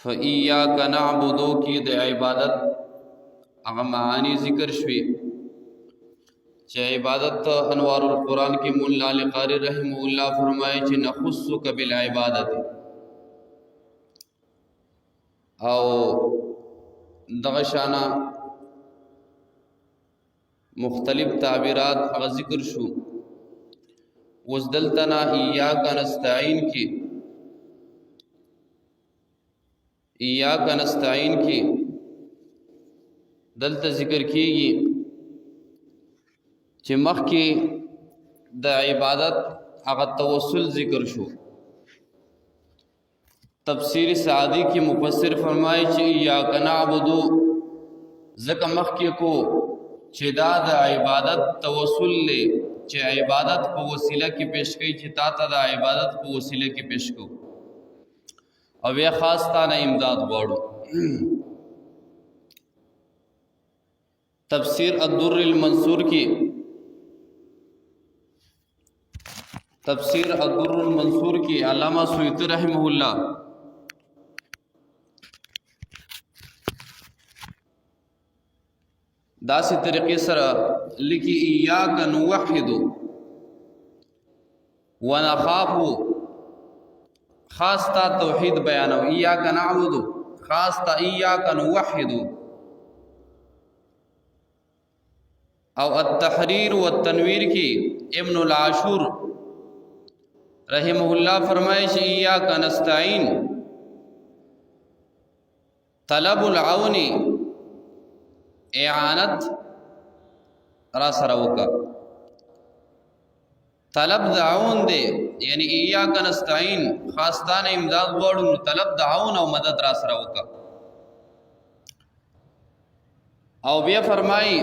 फ़इय्याक नअबुदु की द इबादत अगर मानी ज़िक्र शवी चे इबादत अनवारुल कुरान की मुल्ला अली क़ारी रहमहुल्लाह फरमाए चे नखुस्सुक बिल इबादत और दगशाना मुख्तलिफ ताबीरात अगर ज़िक्र शू वज़दलतना इय्याक नस्तईन की दलता ज़िक्र कीगी चे मख की द इबादत अगर तवस्सुल ज़िक्र शू। तफसीर सादी की मुफस्सिर फरमाए चे इय्याक नअबुदु ज़का मख की को चे दा इबादत तवस्सुल ले चे इबादत को वसीला की पेश कई चे ताता दा इबादत को वसीला की पेश को और वे ख़ास ताना इमदाद गौड़ो। तफसीर अद्दुर्रुल मंसूर की अल्लामा सुयूती रहमहुल्लाह दासी तरीक़े सर लिखी इय्याक नुवहिदु व नख़ाफ़ु खास्ता तौहीद बयान इय्याक नअबुदु खास्ता इय्याक नुवहिदु और अत्तहरीर व तनवीर की इब्नुल आशूर रहमहुल्लाह फरमाए इय्याक नस्तईन तलबुल औनी एआनत रासरवका तलब दाउन दे यानी इय्याक नस्तईन खास्तान इमदाद गोड़ू तलब दाउन और मदद रासरवका और वे फरमाई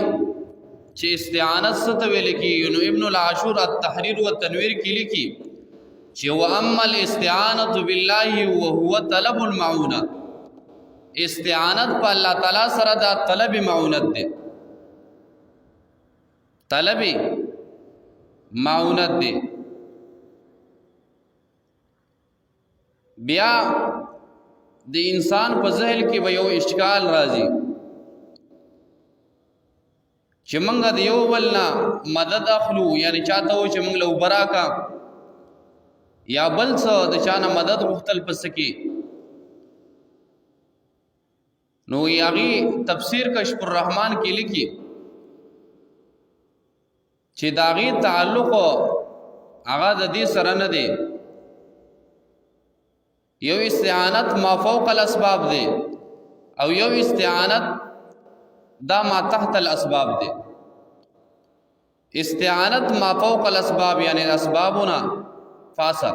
चे इस्तिआनत सतवेले की इब्नुल आशूर अत्तहरीर व तनवीर की लिखी चे व अम्मल इस्तिआनत बिल्लाहि व हुवा तलबुल माउना इस्तिआनत पर अल्लाह ताला सरदा तलब माउनत दे तलब माउनत दे बिया दे इंसान पर जहल की वयो इश्काल राजी चमंगा दियो वलना मदद अखलू यानी चाहता हो चमंगला उबरा का या बल स दचाना मदद मुख्तल पसकी नो यागी तफसीर कश्फुर रहमान की लिखी चिदागी ताल्लुक़ आगा ददी सरन दे यो इस्तिआनत माफौक़ल असबाब दे और यो इस्तिआनत दा मा तहतल असबाब दे इस्तिआनत माफौक़ल असबाब यानी असबाबुना फासा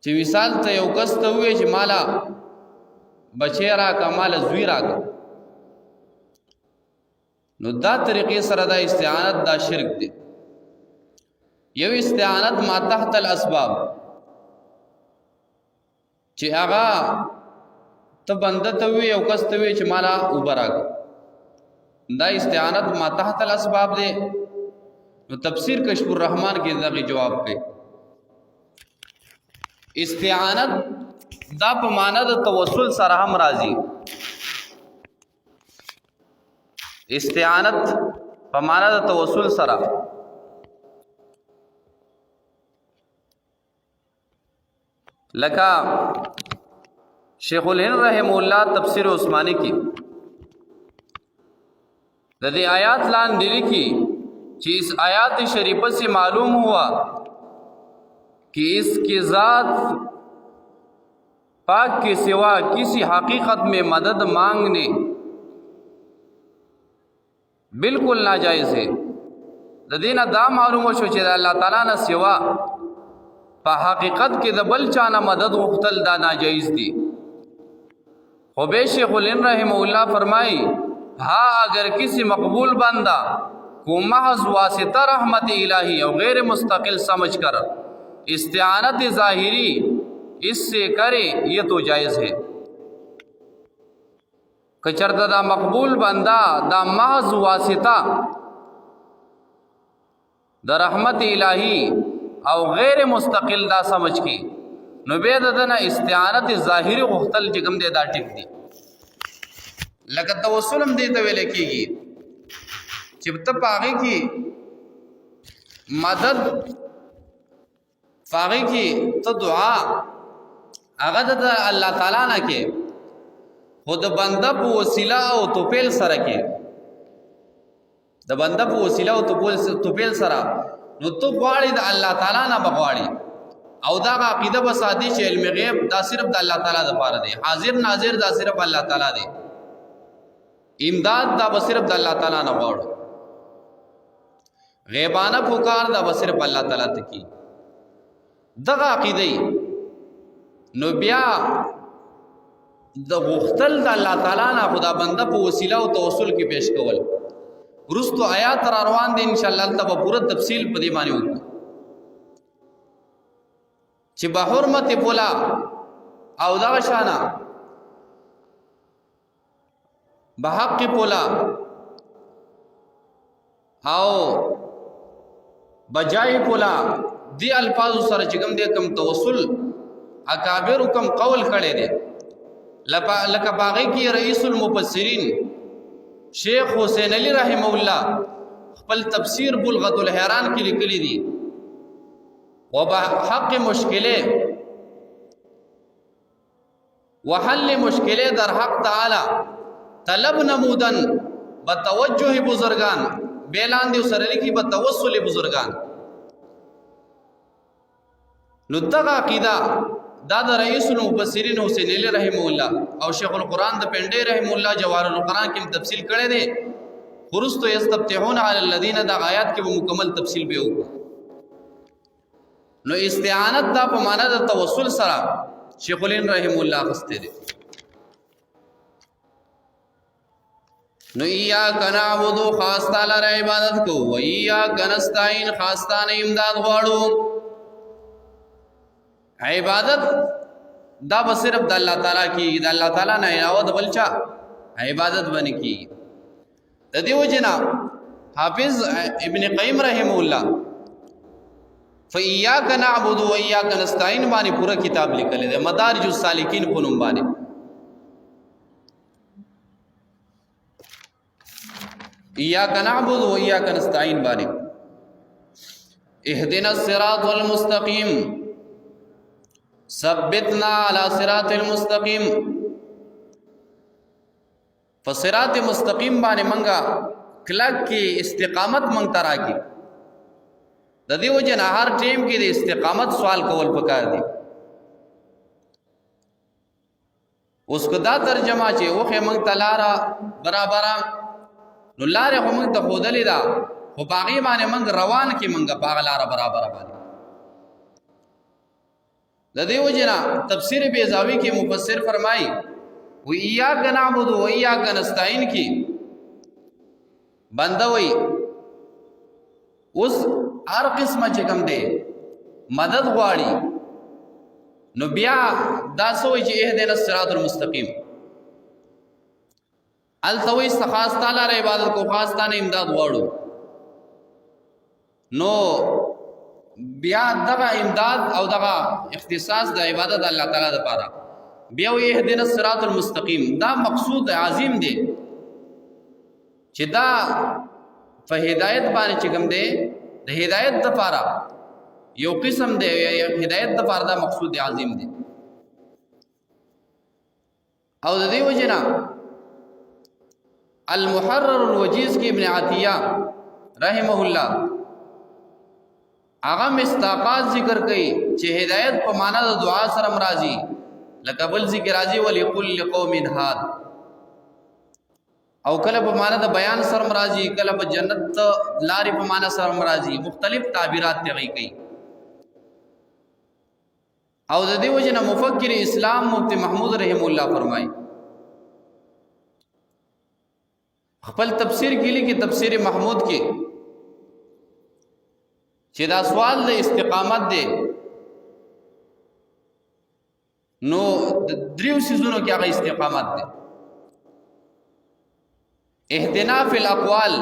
ची विसाल त यो कस त हुए ची माला बचे राका माला जुई राका नु दा तरीक़े सरदा इस्तिआनत दा शिरक दे यो इस्तिआनत मा तहतल असबाब ची आगा तो बंदा तो हुए औकस तो हुए माला उबरा दा इस्तिआनत मा तहतल असबाब दे तो तफसीर कश्फुर रहमान के दगी जवाब पे इस्तिआनत दा पमाना द तवस्सुल सरहम राजी इस्तिआनत पमाना द तवस्सुल सरा लका शेखुल हिंद रहमहुल्लाह तफसीर उस्मानी की रदी आयात लान दिली की इस आयात शरीफ से मालूम हुआ कि इसकी ज़ात पाक के सिवा किसी हकीकत में मदद मांगने बिल्कुल नाजायज़ है। रदीना दा मालूम हो शो अल्लाह ताला न सिवा पा हकीकत के दबल चाना मदद मुख्तल दा नाजायज़ दी। खुबे शेखुल हिंद रहमहुल्लाह फरमाई हाँ अगर किसी मकबूल बंदा को महज़ वासिता रहमत इलाही और गैर मुस्तकिल समझ कर इस्तिआनत ज़ाहिरी इससे करे ये तो जायज़ है। कचरदा दा मकबूल बंदा दा महज़ वासिता द रहमत इलाही और गैर मुस्तकिल दा समझ की نو بیا دنه استعانت ظاهری غختل چې کوم دی دا ټیک دی. لکه توسل هم دې ته ویل کېږي چې ته پاغې کې مدد پاغې کې ته دعا هغه د الله تعالی نه کې خود بنده په وسیله او توپیل سره کې د بنده په وسیله او توپیل سره نو ته غواړي د الله تعالی نه بغواړي او دا عقیده بسادي چې علم غیب دا صرف د الله تعالی لپاره دی. حاضر ناظر دا صرف الله تعالی دی. امداد دا صرف د الله تعالی نه غواړو. غیبانه پکار دا صرف الله تعالی ته کی دغه عقیده نو بیا د غختل د الله تعالی نه خدا بنده په وسیله او توسل کې پیش کول. ورستو آیات را روان دي ان شاء الله تبه پوره تفصیل په دې باندې وکړو چې به حرمت بولا او دا شانا به حق بولا او بجای بولا دی الفاظ سره چې کوم دې کوم توسل اکابر کوم قول کړي دي لکه باغی کی رئیس المفسرین شیخ حسین علی رحمه الله خپل تفسیر بلغت الحیران کې لیکلي دي وبحق مشکله وحل مشکله در حق تعالی طلب نمودن بتوجه بزرگان بیلان دی سره لیکي بتوسل بزرگان. نو دغه عقیده دا د رئیس المفسرین حسین علی رحمه الله او شیخ القرآن د پنډی رحمه الله جواهر القرآن کې تفصیل کړی دی. ورستو یستفتحون علی الذین دا آیات کې مکمل تفصیل به وکړو. نو استعانت دا په معنا د توسل سره شیخ الین رحم الله خسته دي. نو ایاک نعبد خاص تعالی ر عبادت کو و ایاک نستعین خاص تعالی امداد غواړو. عبادت دا به صرف د الله تعالی کی د الله تعالی نه علاوه د بلچا عبادت باندې کی. د دیو جنا حافظ ابن قیم رحم الله فَإِيَّاكَ نَعْبُدُ وَإِيَّاكَ نَسْتَعِينُ باندې پورا کتاب لیکل دی مدارج السالکین په نوم باندې. إِيَّاكَ نَعْبُدُ وَإِيَّاكَ نَسْتَعِينُ باندې اهدنا الصراط المستقيم ثبتنا على صراط المستقيم. فصراط مستقیم باندې منګه کلک کی استقامت منګ ترا کی د دې وجه نه هر ټیم کې د استقامت سوال کول پکار دي. اوس کو دا ترجمه چې وخه موږ تلاره برابر نو لارې هم موږ ته خودلې دا خو باغی باندې موږ روان کې موږ باغلاره برابر باندې. د دې وجه نه تفسیر بیضاوی کې مفسر فرمایي و ایاک نعبد و ایاک نستعین کی بنده وي اوس هر قسمه چې کوم دی مدد غواړي نو بیا دا سوې چې اهدنا الصراط المستقیم التوي خاص تعالی ر عبادت کو خاص تعالی امداد غواړو. نو بیا دغه امداد او دغه اختصاص د عبادت الله تعالی لپاره بیا اهدنا الصراط المستقیم دا مقصود عظیم دی چې دا په هدایت باندې چې کوم دی د هدایت لپاره یو قسم دی هدایت لپاره دا مقصود عظیم دی. او د دې وجنه المحرر الوجیز کی ابن عطیہ رحمه الله هغه مستاقات ذکر کوي چې هدایت په معنا د دعا سره مرাজি لکه بل ذکر راځي ولکل قوم هاد او کله په معنا د بیان سره مرাজি کله په جنت لارې په معنا سره مرাজি مختلف تعبیرات تغي کوي. او د دې وجنه مفکر اسلام مفتی محمود رحم الله فرمایي خپل تفسیر کې لیکي تفسیر محمود کې چې دا سوال د استقامت دی نو دریو سيزونو کې هغه استقامت دی. اهدنا فی الاقوال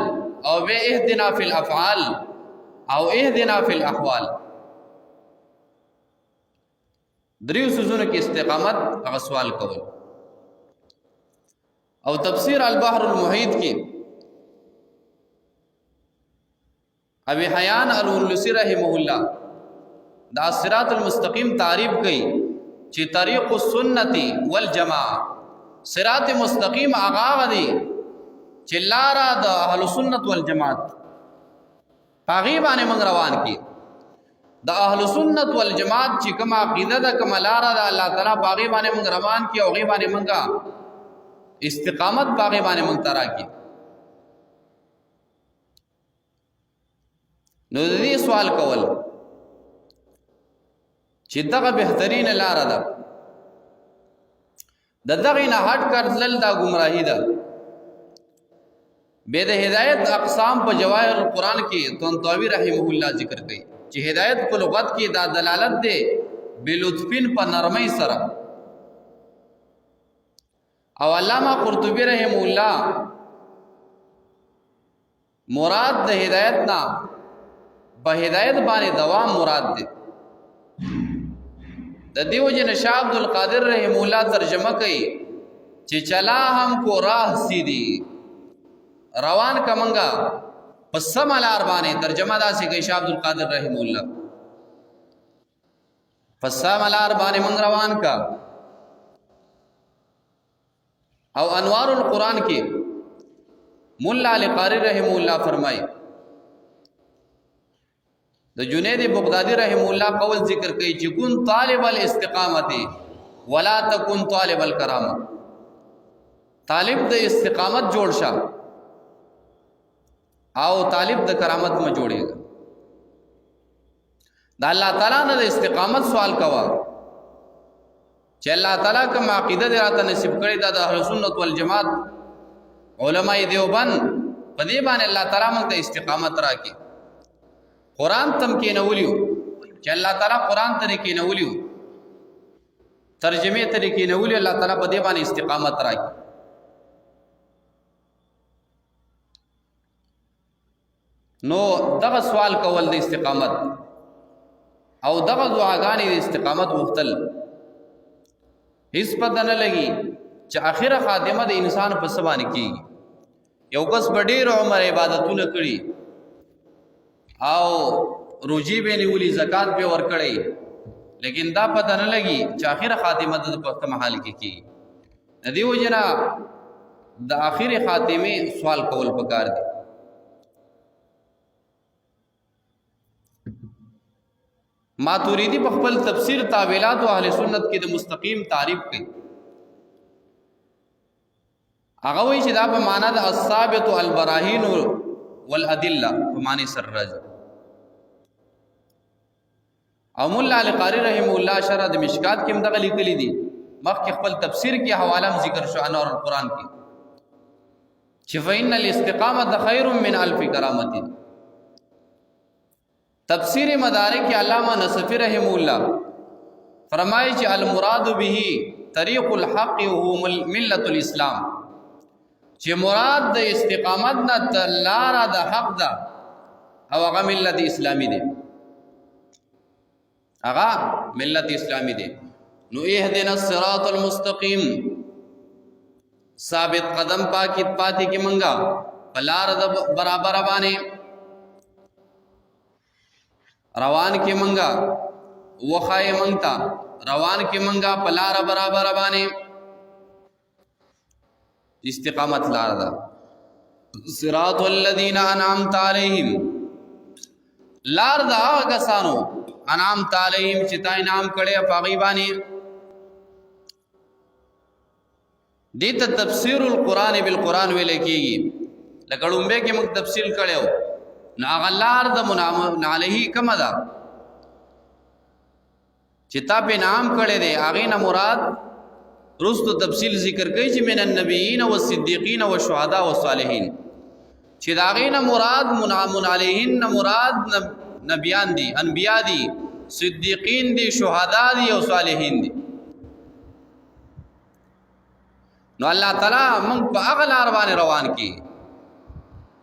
او به اهدنا فی الافعال او اهدنا فی الاحوال. دریو سوزونو کې استقامت هغه سوال کول. او تفسیر البحر المحیط کې ابي حیان الولسی رحمه الله دا صراط المستقیم تعریف کړي چې طریق السنت والجماعه. صراط مستقیم هغه دی چې لار د اهل سنت والجماعت پاغي باندې موږ روان کی. د اهل سنت والجماعت چې کوم عقیده ده کوم لار ده الله تعالی پاغي باندې موږ روان کی او غي باندې موږ استقامت پاغي باندې موږ ترا کی. نو دې سوال کول چې دغه بهترین لار ده د دغه نه هټ کړل دا گمراهی ده. به د هدایت اقسام په جواهر القرآن کې طنطاوی رحمه الله ذکر کړي چې هدایت په لغت کې دا دلالت ده بلطفین په نرمۍ سره. او علامہ قرطبی رحمه الله مراد د هدایت نه په هدایت باندې دوام مراد ده. د دیو جن شاه عبد القادر رحم الله ترجمه کوي چې چلا هم کو راه سیدھی روان کمنګا پس سملار باندې ترجمه دا سي کوي شاه عبد القادر رحم الله پس سملار باندې من روان کا. او انوار القرآن کې مولا علی قاری رحم الله فرمایي د جنید بغدادي رحم الله قول ذکر کوي چې کن طالب الاستقامت ولا تکن طالب الکرامه. طالب د استقامت جوړ شه او طالب د کرامت م جوړېږي. د الله تعالی نه د استقامت سوال کوا چې الله تعالی کوم عقیده دې راته نصیب کړی دا د اهل سنت والجماعت علماء دیوبند په دې باندې الله تعالی موږ ته استقامت راکړي. قرآن تم کې نولیو چې الله تعالی قرآن ته کې نولیو ترجمه ته کې نولیو الله تعالی په دې باندې استقامت راکړي. نو دغه سوال کول د استقامت او دغه دعاګانې د استقامت غوښتل هیڅ پته نه لګي چې اخره خاتمه د انسان په سبانه کېږي. یو کس ډېر عمر عبادتونه کړي او روجی به نیولی زکات به ور کړی لیکن دا پته نه لګي چې اخره خاتمه د په کوم حال کې کی. ندی وجنا د اخره خاتمه سوال کول پکار دي. ماتوریدی په خپل تفسیر تاویلات او اهل سنت کې د مستقیم تعریف کوي. هغه وایي چې دا په معنا د الثابت البراهین والادله په معنی سره راځي. او مولا علی قاری رحم الله شرح د مشکات کې مدغه لیکلي دي مخکې خپل تفسیر کې حواله ذکر شو انوار القرآن کې چې فإن الاستقامة خير من ألف کرامت. تفسیر مدارک کې علامہ نصفی رحم الله فرمایي چې المراد به طریق الحق وهو ملت الاسلام چې مراد د استقامت نه لار د حق ده او هغه ملت اسلامی دی. هغه ملت اسلامی دی. نو اهدنا الصراط المستقیم ثابت قدم پاتی کی منگا پلار د برابر باندې روان کی منگا وخای منگتا روان کی منگا پلار برابر باندې استقامت لار دا. صراط الذین انعمت علیہم لار دا کسانو انعمت علیہم چې تا انعام کړي پاغي باندې. دیتا تفسیر القرآن بالقرآن ویل کېږي لکه ډومبه کې موږ تفصیل کړو. نو هغه لار د منعم علیه کومه ده چې تا په نام کړي دی هغه نه مراد رستو تفصیل ذکر کوي چې من النبیین والصدیقین والشهداء والصالحین چې دا هغه نه مراد منعم علیهن مراد نبیان دي انبیاء دي صدیقین دي شهدا دي او صالحین دي. نو الله تعالی موږ په هغه لار باندې روان کی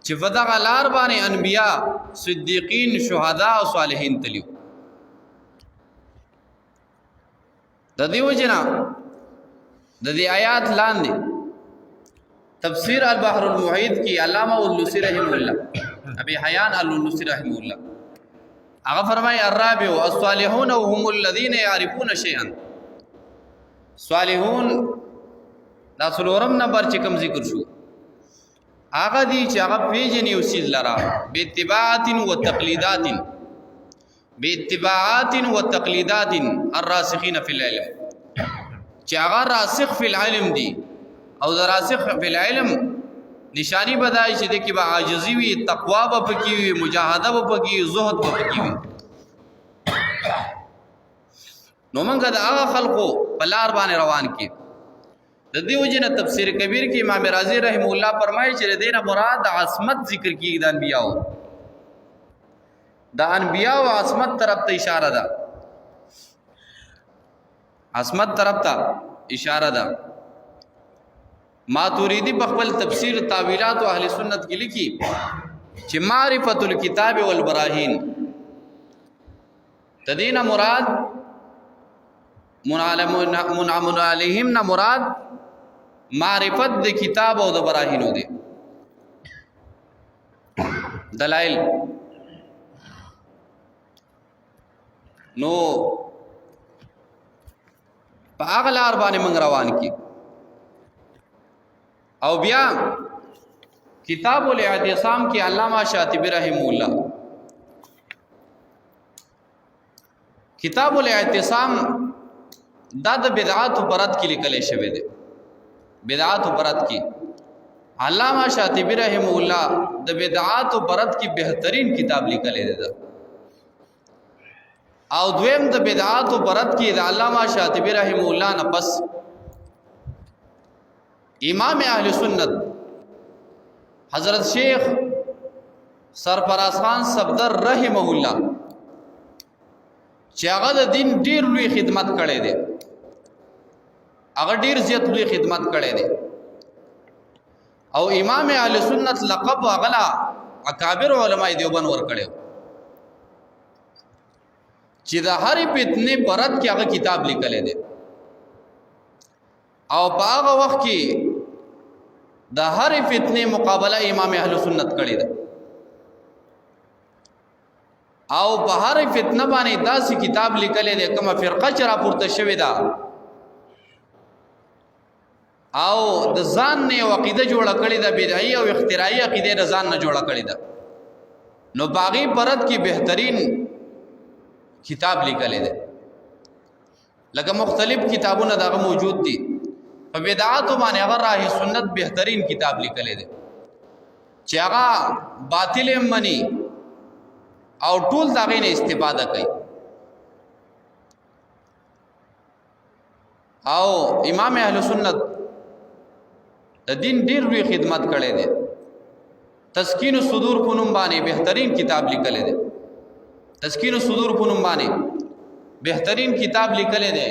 چې په دغه لار باندې انبیاء صدیقین شهدا او صالحین تلیو. د دې وجنا د دې آیات لاندې تفسیر البحر المحیط کی علامہ اللوسی رحمه الله ابي حیان اللوسی رحمه الله هغه فرمای الرابع الصالحون هم الذين يعرفون شيئا صالحون دا څلورم نمبر چې کوم ذکر شو هغه دي چې هغه پیژني او سیل لرا باتباعات وتقليدات الراسخين في العلم چې هغه راسخ فی العلم دي او راسخ فی العلم نشانی بدای چې د کې با عاجزی وي تقوا به پکې وي مجاهده به پکې وي زهد به پکې وي نو موږ دا هغه خلقو بلار باندې روان کی د دې وجنه تفسیر کبیر کې امام رازی رحم الله فرمایي چې دینه مراد عصمت ذکر کیږي د انبیاء او عصمت طرف ته اشاره ده عصمت طرف ته اشاره ده ماتوریدی بخبل تفسیر تعویلات و اهل سنت کی لکھی چې معرفت الكتاب والبراهین تدین مراد منعم علیہم نہ مراد معرفت د کتاب او د براهینو دي دلائل نو په اغلار باندې موږ روان کی او بیا کتاب الاعتصام کی علامہ شاطبی رحمہ اللہ کتاب الاعتصام دا د بدعات پرد کی لکلے شوی دے بدعات پرد کی علامہ شاطبی رحمہ اللہ د بدعات پرد کی بہترین کتاب لکلے دے دا او دویم د بدعات پرد کی د علامہ شاطبی رحمہ اللہ نفس امام اہل سنت حضرت شیخ سرفراز خان صفدر رحمه الله چې هغه د دین ډیر لوی خدمت کړي دي هغه ډیر زیات لوی خدمت کړي دي او امام اهل سنت لقب اغلا اکابر علماء دیوبند ور کړي چې د هر فتنه پرد کې هغه کتاب لیکل دي او په هغه وخت کې د هر فتنه مقابله امام اهل سنت کړي ده او په هر فتنه باندې داسې کتاب لیکل دي کومه فرقه چې راپورته شوې ده او د ځان نه عقیده جوړه کړې ده بدعي او اختراعي عقیده د ځان نه جوړه کړې ده نو باغی پرد کې بهترین کتاب لیکل دي لکه مختلف کتابونه دغه موجود دي په بدعات باندې هغه راه سنت بهترین کتاب لیکل دي چې هغه باطل منی او ټول دغه نه استفاده کوي او امام اهل سنت د دین ډیر لوی خدمت کړي دي تسکین الصدور په نوم باندې بهترین کتاب لیکل دي تسکین الصدور په نوم باندې بهترین کتاب لیکل دي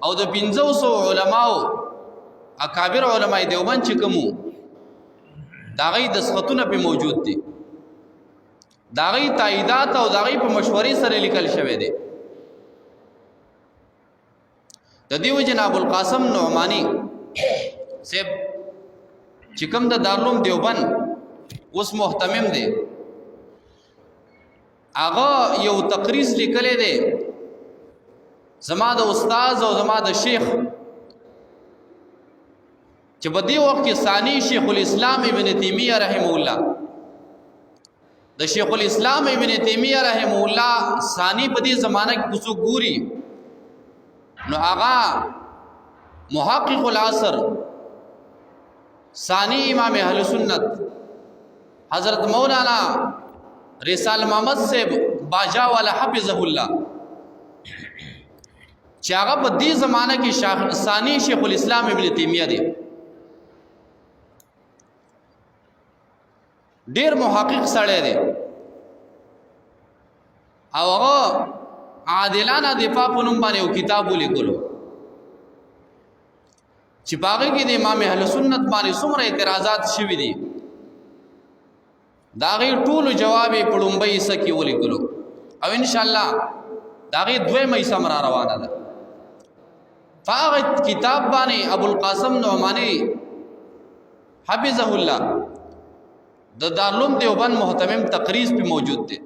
او د 500 علماو اکابر علماء دیوبند چې کوم داغي دسخطونه په موجود دي داغي تاییدات او داغي په مشورې سره لیکل شوی دي د دیو جناب القاسم نعمانی سیب چې کوم د دارالعلوم دیوبند اوس محتمم دی هغه یو تقریض لیکلی دی زما د استاد او زما د شیخ چې په دې وخت کې ثانی شیخ الاسلام ابن تیمیه رحمه الله د شیخ الاسلام ابن تیمیه رحمه الله ثانی په دې زمانہ کې کوڅو ګوري نو هغه محقق العصر ثانی امام اهل سنت حضرت مولانا رسال محمد سے باجا والا حفظه الله چې هغه په دې زمانہ کې ثانی شیخ الاسلام ابن تیمیه دی ډیر محقق سره دی او هغه عادلانه دفاع په نوم باندې یو کتاب ولیکلو چې باغې کې د امام اهل سنت باندې څومره اعتراضات شوي دي دا غي ټول جواب په لومبۍ سکی ولیکلو او ان شاء الله دا غي دوه مې سم را روانه ده فاغت کتاب باندې ابو القاسم نعمانی حفظه الله د دارالعلوم دیوبند محتمم تقریض په موجود دی.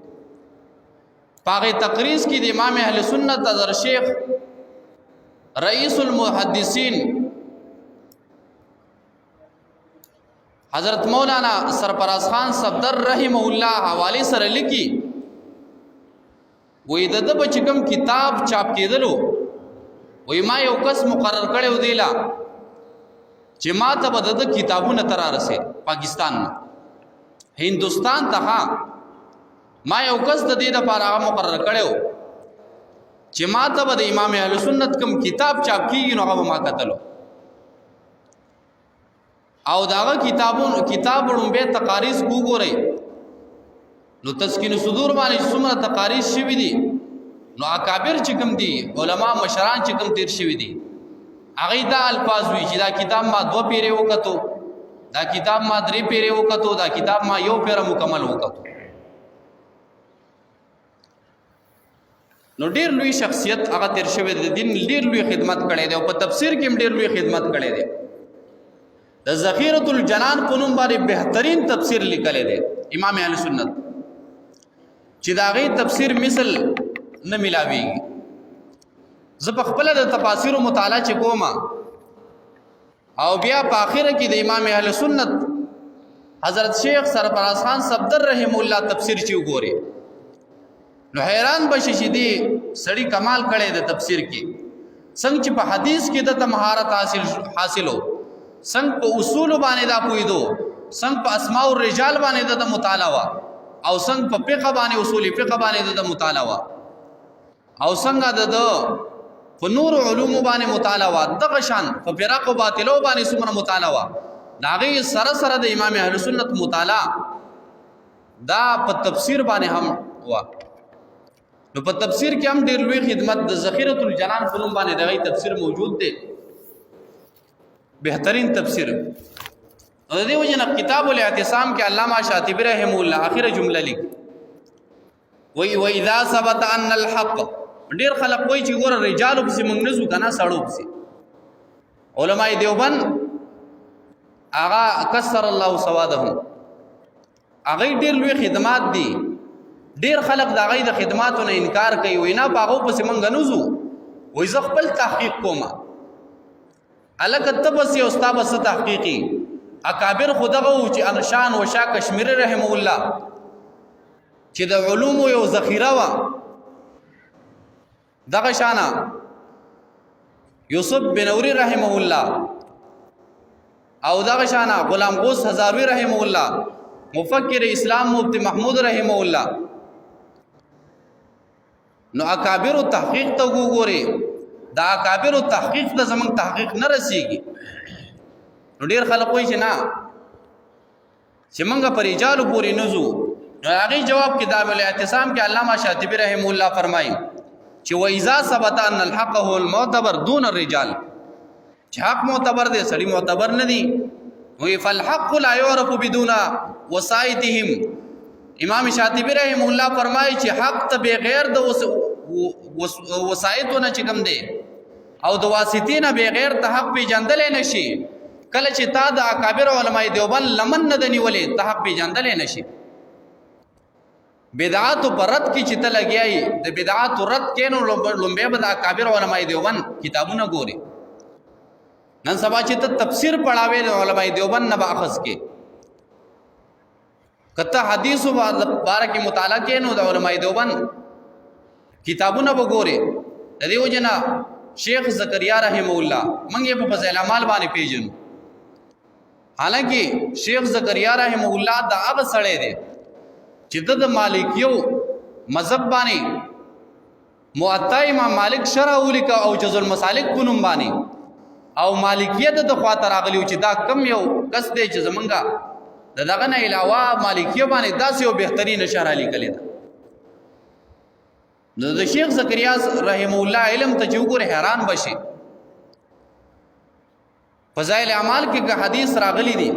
پاغه تقریض کې د امام اهل سنت حضرت شیخ رئیس المحدثین حضرت مولانا سرفراز خان صفدر رحمه الله حواله سره لیکي وې د بچکم کتاب چاپ کېدلو وې ما یو کس مقرر کړو دیلا چې ما ته بد کتابونه تر رسې پاکستان هندستان ته ما یو کس د دې لپاره مقرر کړو چې ما ته د امام اهل سنت کوم کتاب چاپ کیږي نو هغه ما کتلو او داغه کتاب وړومبه تقاریض وګورئ نو تسکین صدور باندې څومره تقاریض شوي دي نو اکابر چې کوم دي علما مشران چې کوم تیر شوي دي هغه دا الفاظ وی چې دا کتاب ما 2 پیره وکړو دا کتاب ما 3 پیره وکړو دا کتاب ما 1 پیره مکمل وکړو. نو ډیر لوی شخصیت هغه تیر شوی د دین ډیر لوی خدمت کړي دی او په تفسیر کې هم ډیر لوی خدمت کړي دی. د ذخیرۃ الجنان په نوم باندې بهترین تفسیر لیکل دی امام اهل سنت چې دا غي تفسیر مثل نه ملاويږي. زه په خپل د تفاسیر مطالعه چې کوم او بیا په اخره کې د امام اهل سنت حضرت شیخ سرفراز خان صفدر رحم الله تفسیر چې وګوري نو حیران بشي چې دی سړی کمال کړي د تفسیر کې څنګه چې په حدیث کې د مهارت حاصلو څنګه په اصول باندې دا پویدو څنګه په اسماء الرجال باندې د مطالعه او څنګه په فقه باندې اصول فقه باندې د مطالعه او څنګه د په نور علوم باندې مطالعه دغه شان په فرق او باطلو باندې څومره مطالعه داغه سره سره د امام اهل سنت مطالعه دا په تفسیر باندې هم وا نو په تفسیر کې هم ډېر لوی خدمت د ذخیرۃ الجنان په نوم باندې دغه تفسیر موجود دی بهترین تفسیر. او د دې وجنه کتاب الاعتصام کې علامہ شاطبی رحم الله اخر جمله لیک وی و اذا ثبت ان الحق ډیر خلک وای چې ګور رجال په سیمنګ نزو کنه ساړو په علماء دیوبند اغا کسر الله سوادهم اغه ډیر لوی خدمات دي ډیر خلک دا غي د خدماتو نه انکار کوي وینا پاغو په سیمنګ نزو وای ز خپل تحقیق کوما الک تبس یو استاد بس تحقیقی اکابر خدغه چې انشان وشا کشمیری رحم الله چې د علوم یو ذخیره وا دغه شانا یوسف بنوری رحمه الله او دغه شانا غلام غوث هزاروی رحمه الله مفکر اسلام مفتی محمود رحمه الله نو اکابر تحقیق ته وګوري دا اکابر تحقیق ته زمون تحقیق نه رسیږي نو ډیر خلک وایي چې نه چې موږ پر رجالو پوری نزو نو هغه جواب کتاب الاعتصام کې علامہ شاطبی رحم الله فرمایي چې و اذا ثبت ان الحق هو المعتبر دون الرجال چې حق معتبر دی سړی معتبر نه دی وی فالحق لا يعرف بدون وسائطهم امام شاطبی رحم الله فرمایي چې حق ته بغیر د وسائطونه چې کوم دی او د واسطینه بغیر ته حق پیژندل نشي کله چې تا د اکابر علماء دیوبند لمن نه نیولې ته حق پیژندل نشي بدعات پرد کی چته لګیای د بدعات رد کینو لومبه بد اکابر علماء دیوبند کتابونه ګوري نن سبا چې ته تفسیر پڑھاوي د علماء دیوبند نه باخذ کې کته حدیث بارک مطالعه کینو د علماء دیوبند کتابونه وګوري د دې وجنا شیخ زکریا رحم الله منګه په فضائل اعمال باندې پیژنو حالانکه شیخ زکریا رحم الله دا هغه سړی دی چې د مالکیو مذهب باندې موطا امام مالک شرح ولیکا او جز المسالک په نوم باندې او مالکیت د خواطر اغلیو چې دا کم یو کس دی چې زمونږه دغه نه علاوه مالکیه باندې داسې یو بهترین شرح لیکلی ده نو د شیخ زکریا رحم الله علم ته چې وګوره حیران بشي فضائل اعمال کې حدیث راغلی دي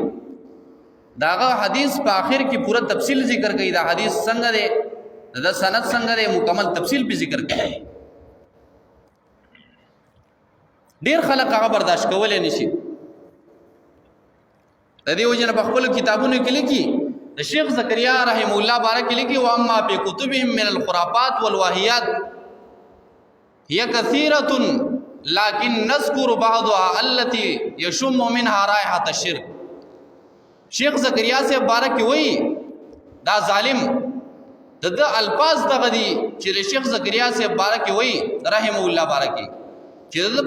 داغه حدیث په آخر کې پورا تفصیل ذکر کړي دا حدیث څنګه دی دا سند څنګه دی مکمل تفصیل په ذکر کړي ډیر خلک هغه برداشت کولای نشي. د دې وجه نه په خپلو کتابونو کې لیکي د شیخ زکریا رحم الله بارک لیکي و اما فی کتبهم من الخرافات والواهیات هي كثيرة لكن نذكر بعضها التي يشم منها رائحة الشرك. شیخ زکریا سے بارک وی دا ظالم د الفاظ دغه دي چې شیخ زکریا سے بارک وی رحم الله بارک چې د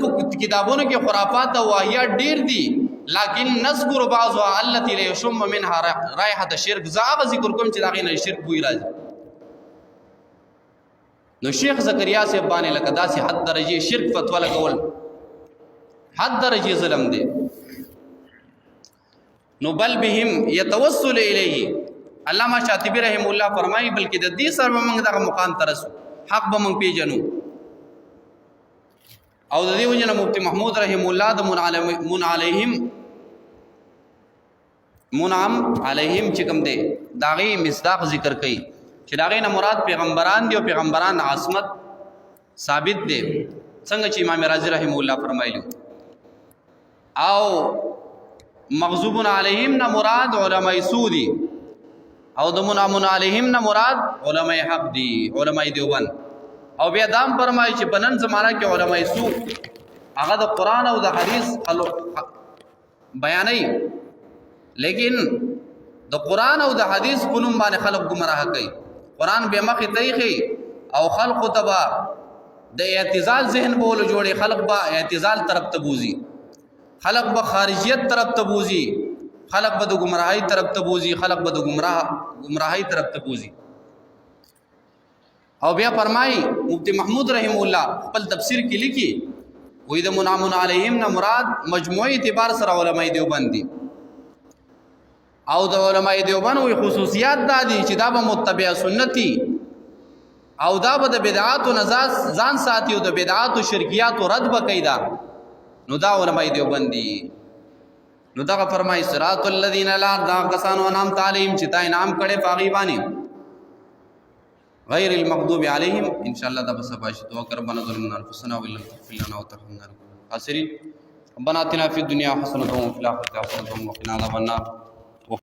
کتابونو کې خرافات او واهیات ډیر دي لكن نذكر بعضها التي لا يشم منها رائحة الشرك. زاغ ذکر کوم چې داغه نه شرک بوی راځي. نو شیخ زکریا سے باندې لکه داسې حد درجه شرک فتوا لګول حد درجه ظلم دی. نو بل بهم يتوسل الیه. علامہ شاطبی رحم الله فرمایي بلکې د دې سره موږ دغه مقام ترسو حق به موږ پیژنو. او د دې وجنه مفتی محمود رحم الله د منعم علیهم چې کوم دی داغي مصداق ذکر کوي چې داغي نه مراد پیغمبران دي او پیغمبران عصمت ثابت دي څنګه چې امام رازی رحم الله فرمایلی. او مغضوب علیهم نه مراد علماء سودی او د منعم علیهم نه مراد علماء حق دي علماء دیوبند. او بیا دام فرمایي چې په نن زمانہ کې علماء سو هغه د قران او د حدیث بیانوي لیکن د قران او د حدیث په نوم باندې خلق گمراه کوي. قران به مخې تاریخي او خلق تبا د اعتزال ذهن بوله جوړي خلق با اعتزال طرف ته بوزي خلق به خارجیت طرف ته بوزي خلق به د گمراهۍ طرف ته بوزي خلق به د گمراهۍ طرف ته بوزي. او بیا فرمایي مفتی محمود رحم الله خپل تفسیر کې لیکي وې د منعم علیهم نه مراد مجموعي اعتبار سره علماء دیوبند دي. او د علماء دیوبند وی خصوصیات دا دي چې دا به متبع سنتي او دا به د بدعات او نزاز ځان ساتي او د بدعات او شرکیات رد بکیدا. نو دا علماء دیوبند دي. نو دا فرمایي صراط الذین لا دا کسانو نام تعلیم چې تا انعام کړي پاغي باندې غیر المغضوب علیهم. ان شاء الله دا بس باش دعا کر ربنا ظلمنا انفسنا وان لم تغفر لنا وترحمنا. آخری ربنا آتنا فی الدنیا حسنة وفي الآخرة حسنة وقنا عذاب النار.